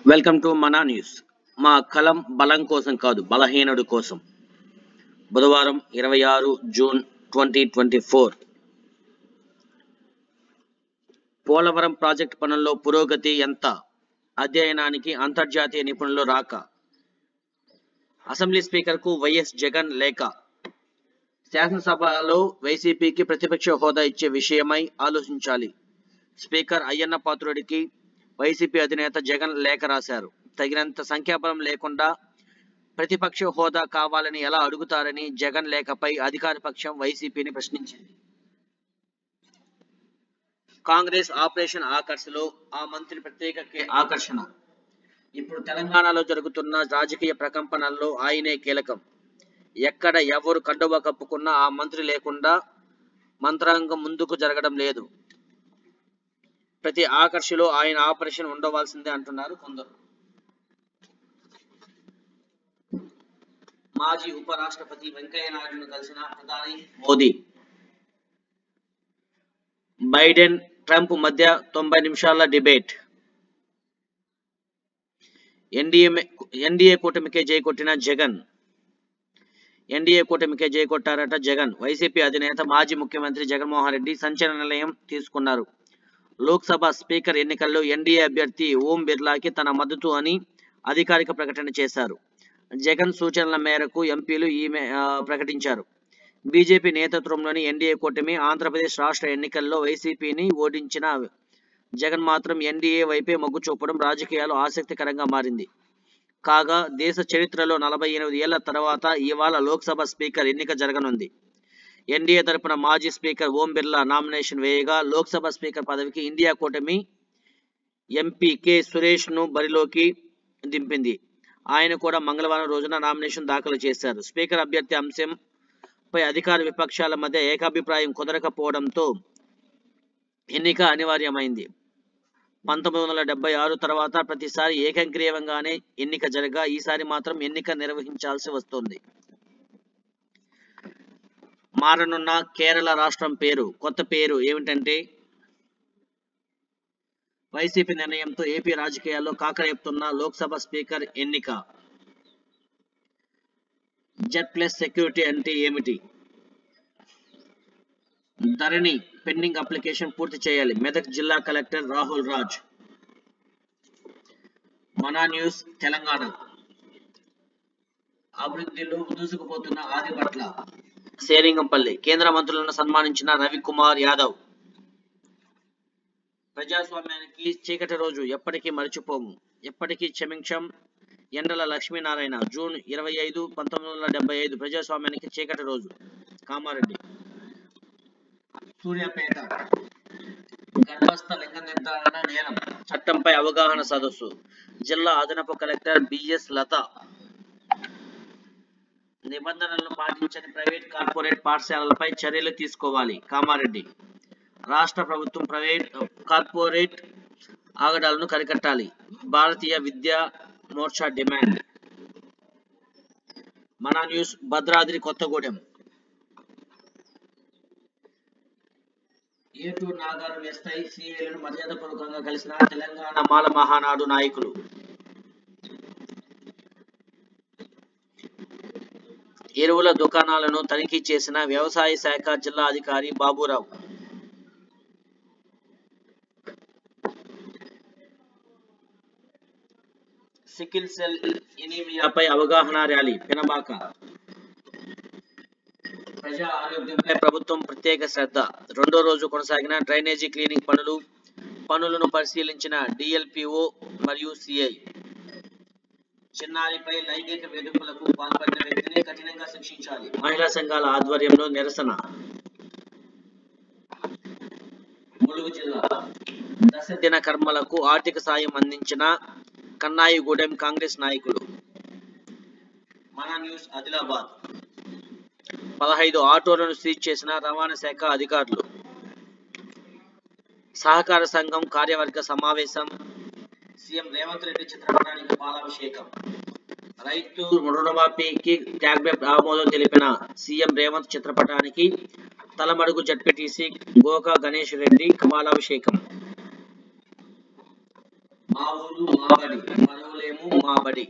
Welcome to మనా news. మా కలం బలం కోసం కాదు, బలహీనుడి కోసం. బుధవారం 26 జూన్ 2024. పోలవరం ప్రాజెక్టు పనుల్లో పురోగతి ఎంత? అధ్యయనానికి అంతర్జాతీయ నిపుణులు రాక. అసెంబ్లీ స్పీకర్కు వైఎస్ జగన్ లేఖ. శాసనసభలో వైసీపీకి ప్రతిపక్ష హోదా ఇచ్చే విషయమై ఆలోచించాలి. స్పీకర్ అయ్యన్న పాత్రుడికి వైసీపీ అధినేత జగన్ లేఖ రాశారు. తగినంత సంఖ్యాబలం లేకుండా ప్రతిపక్ష హోదా కావాలని ఎలా అడుగుతారని జగన్ లేఖపై అధికార పక్షం వైసీపీని ప్రశ్నించింది. కాంగ్రెస్ ఆపరేషన్ ఆకర్షలో ఆ మంత్రి ప్రత్యేక ఆకర్షణ. ఇప్పుడు తెలంగాణలో జరుగుతున్న రాజకీయ ప్రకంపనల్లో ఆయనే కీలకం. ఎక్కడ ఎవరు కండువా కప్పుకున్నా ఆ మంత్రి లేకుండా మంత్రాంగం ముందుకు జరగడం లేదు. ప్రతి ఆకర్షలో ఆయన ఆపరేషన్ ఉండవలసిందే అంటున్నారు కొందరు. మాజీ ఉపరాష్ట్రపతి వెంకయ్య నాయుడును కలిసిన ప్రధాని మోదీ. బైడెన్ ట్రంప్ మధ్య 90 నిమిషాల డిబేట్. ఎన్డీఏ కూటమికే జై కొట్టిన జగన్. ఎన్డీఏ కూటమికే జై కొట్టారట జగన్. వైసీపీ అధినేత మాజీ ముఖ్యమంత్రి జగన్మోహన్ రెడ్డి సంచలన నిర్ణయం తీసుకున్నారు. లోక్సభ స్పీకర్ ఎన్నికల్లో ఎన్డీఏ అభ్యర్థి ఓం బిర్లాకి తన మద్దతు అని అధికారిక ప్రకటన చేశారు. జగన్ సూచనల మేరకు ఎంపీలు ప్రకటించారు. బీజేపీ నేతృత్వంలోని ఎన్డీఏ కూటమి ఆంధ్రప్రదేశ్ రాష్ట్ర ఎన్నికల్లో వైసీపీని ఓడించిన జగన్ మాత్రం ఎన్డీఏ వైపే మొగ్గు చూపడం రాజకీయాలు ఆసక్తికరంగా మారింది. కాగా దేశ చరిత్రలో 48 ఏళ్ల తర్వాత ఇవాళ లోక్సభ స్పీకర్ ఎన్నిక జరగనుంది. ఎన్డీఏ తరపున మాజీ స్పీకర్ ఓం బిర్లా నామినేషన్ వేయగా లోక్సభ స్పీకర్ పదవికి ఇండియా కూటమి ఎంపీ కె సురేష్ ను బరిలోకి దింపింది. ఆయన కూడా మంగళవారం రోజున నామినేషన్ దాఖలు చేశారు. స్పీకర్ అభ్యర్థి అంశంపై అధికార విపక్షాల మధ్య ఏకాభిప్రాయం కుదరకపోవడంతో ఎన్నిక అనివార్యమైంది. 1976 తర్వాత ప్రతిసారి ఏకగ్రీవంగానే ఎన్నిక జరగా ఈసారి మాత్రం ఎన్నిక నిర్వహించాల్సి వస్తుంది. మారనున్న కేరళ రాష్ట్రం పేరు. కొత్త పేరు ఏమిటంటే వైసీపీ నిర్ణయంతో ఏపీ రాజకీయాల్లో కాకరేపుతున్న లోక్సభ స్పీకర్ ఎన్నిక. Z+ సెక్యూరిటీ అంటే ఏమిటి? ధరణి పెండింగ్ అప్లికేషన్ పూర్తి చేయాలి. మెదక్ జిల్లా కలెక్టర్ రాహుల్ రాజ్. మనా న్యూస్ తెలంగాణ. అభివృద్ధిలో దూసుకుపోతున్న ఆదిపట్ల శేరింగంపల్లి. కేంద్ర మంత్రులను సన్మానించిన రవికుమార్ యాదవ్. ప్రజాస్వామ్యానికి చీకటి రోజు ఎప్పటికీ మరిచిపోము, ఎప్పటికీ క్షమించం. ఎండల లక్ష్మీనారాయణ. జూన్ 25, 1975 ప్రజాస్వామ్యానికి చీకటి రోజు. కామారెడ్డి. సూర్యాపేట గర్భస్థ లింగ నిర్ధారణ నేరం చట్టంపై అవగాహన సదస్సు. జిల్లా అదనపు కలెక్టర్ బిఎస్ లత. నిబంధనలను పాటించని ప్రైవేట్ కార్పొరేట్ పాఠశాలలపై చర్యలు తీసుకోవాలి. కామారెడ్డి. రాష్ట్ర ప్రభుత్వం ప్రైవేట్ కార్పొరేట్ ఆగడాలను కరికట్టాలి. భారతీయ విద్యా మోర్చా డిమాండ్. మనా న్యూస్ భద్రాద్రి కొత్తగూడెం. ఏటూరు నాగారం ఎస్ఐ సిఐలను మర్యాదపూర్వకంగా కలిసిన తెలంగాణ మాల మహానాడు నాయకులు. ఎరువుల దుకాణాలను తనిఖీ చేసిన వ్యవసాయ శాఖ జిల్లా అధికారి బాబురావు. సికిల్ సెల్ ఎనీమియాపై అవగాహన ర్యాలీ పినబాక. ప్రజా ఆరోగ్యంపై ప్రభుత్వం ప్రత్యేక శ్రద్ధ. రెండో రోజు కొనసాగిన డ్రైనేజీ క్లీనింగ్ పనులను పరిశీలించిన డిఎల్పిఓ మరియు సిఐ. చిన్నారిపై లైంగిక వేధింపులకు పాల్పడిన వ్యక్తిని కఠినంగా శిక్షించాలి. మహిళా సంఘాల ఆధ్వర్యంలో నిరసన. ములుగు జిల్లా. దశ దిన కర్మలకు ఆర్థిక సాయం అందించిన కన్నాయిగూడెం కాంగ్రెస్ నాయకులు. మనా న్యూస్ ఆదిలాబాద్. 15 ఆటోలను సీజ్ చేసిన రవాణా శాఖ అధికారులు. సహకార సంఘం కార్యవర్గ సమావేశం. సీఎం రేవంత్ రెడ్డి చిత్రపటానికి పాలాభిషేకం. రైతు రుణమాఫీకి క్యాబినెట్ ఆమోదం తెలిపిన సీఎం రేవంత్ చిత్రపటానికి తలమడుగు జడ్పీటీసీ గోకా గణేష్ రెడ్డి పాలాభిషేకం. మా ఊరు మా బడి, మరువలేము మా బడి.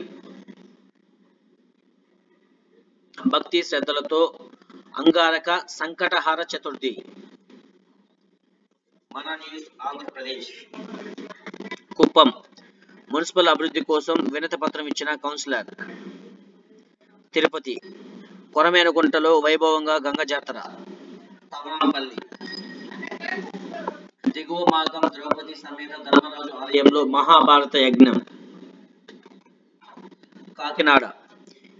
భక్తి శ్రద్ధలతో అంగారక సంకటహార చతుర్థి. మన న్యూస్ ఆంధ్రప్రదేశ్. కుప్పం మున్సిపల్ అభివృద్ధి కోసం వినతి పత్రం ఇచ్చిన కౌన్సిలర్. తిరుపతి కొరమేనుగుంటలో వైభవంగా గంగ జాతర. తవనంపల్లి దిగువ మార్గం ద్రౌపది సమేత ధర్మరాజు ఆలయంలో మహాభారత యజ్ఞం. కాకినాడ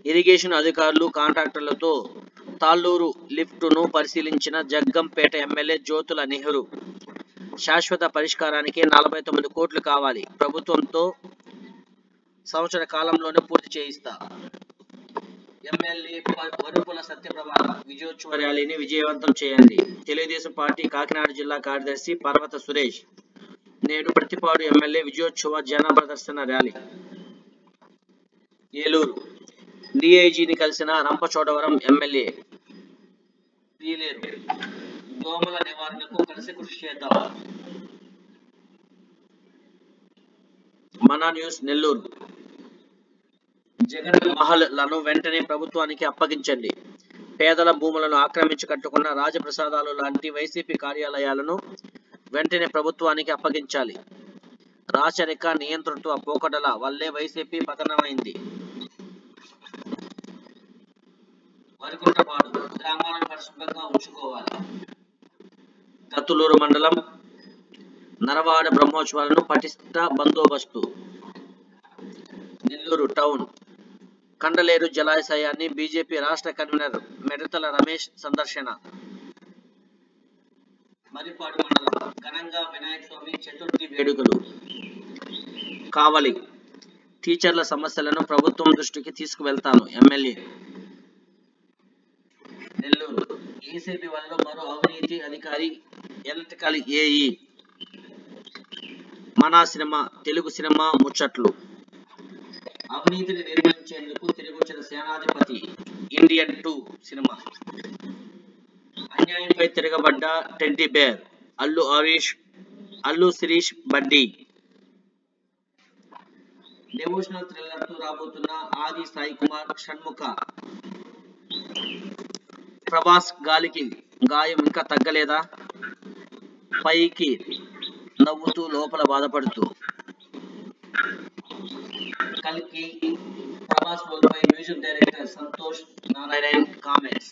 ఇరిగేషన్ అధికారులు కాంట్రాక్టర్లతో తాళ్ళూరు లిఫ్టును పరిశీలించిన జగ్గంపేట ఎమ్మెల్యే జ్యోతుల నెహ్రూ. శాశ్వత పరిష్కారానికి 49 కోట్లు కావాలి, ప్రభుత్వంతో సంవత్సర కాలంలోనే పూర్తి చేయిస్తా. ఎమ్మెల్యే వరుపుల సత్యప్రభ విజయోత్సవ ర్యాలీని విజయవంతం చేయండి. తెలుగుదేశం పార్టీ కాకినాడ జిల్లా కార్యదర్శి పర్వత సురేష్ నేడు ప్రతిపాడు ఎమ్మెల్యే విజయోత్సవ జన ప్రదర్శన ర్యాలీ. ఏలూరు డిఐజీని కలిసిన రంపచోడవరం ఎమ్మెల్యే పీలేరు. దోమల నివారణకు కలిసి కృషి చేద్దాం. మన న్యూస్ నెల్లూరు. జగన్ మహల్లను వెంటనే ప్రభుత్వానికి అప్పగించండి. పేదల భూములను ఆక్రమించి కట్టుకున్న రాజప్రసాదాలు లాంటి వైసీపీ కార్యాలయాలను వెంటనే ప్రభుత్వానికి అప్పగించాలి. రాచరిక నియంతృత్వ పోకడల వల్లే వైసీపీ పతనమైంది. వరికుంటపాడు గ్రామాలను పరిశుభ్రంగా ఉంచుకోవాలి. కత్తులూరు మండలం నరవాడ బ్రహ్మోత్సవాలను పటిష్ట బందోబస్తు. నెల్లూరు టౌన్ కండలేరు జలాశయాన్ని బీజేపీ రాష్ట్ర కన్వీనర్ మెడతల రమేష్ సందర్శన. మరిపాడు మండలం ఘనంగా వినాయక స్వామి చతుర్థి వేడుకలు. కావలి టీచర్ల సమస్యలను ప్రభుత్వం దృష్టికి తీసుకువెళ్తాను, ఎమ్మెల్యే. నెల్లూరు ఏసీబీ వల్ల మరో అవినీతి అధికారి ఎలక్ట్రికల్ ఏఈ. మన సినిమా తెలుగు సినిమా ముచ్చట్లు. అవినీతిని నిర్వహించేందుకు తిరిగొచ్చిన సేనాధిపతి ఇండియన్ 2 సినిమా. అన్యాయంపై తిరగబడ్డ teddy bear Allu Sirish Buddy. Devotional thriller తో రాబోతున్న ఆది సాయి కుమార్ షణ్ముఖ. ప్రభాస్ గాలికి గాయం ఇంకా తగ్గలేదా? పైకి నవ్వుతూ లోపల బాధపడుతూ. కల్కి ప్రభాస్ రోల్పై music director Santhosh Narayanan comments.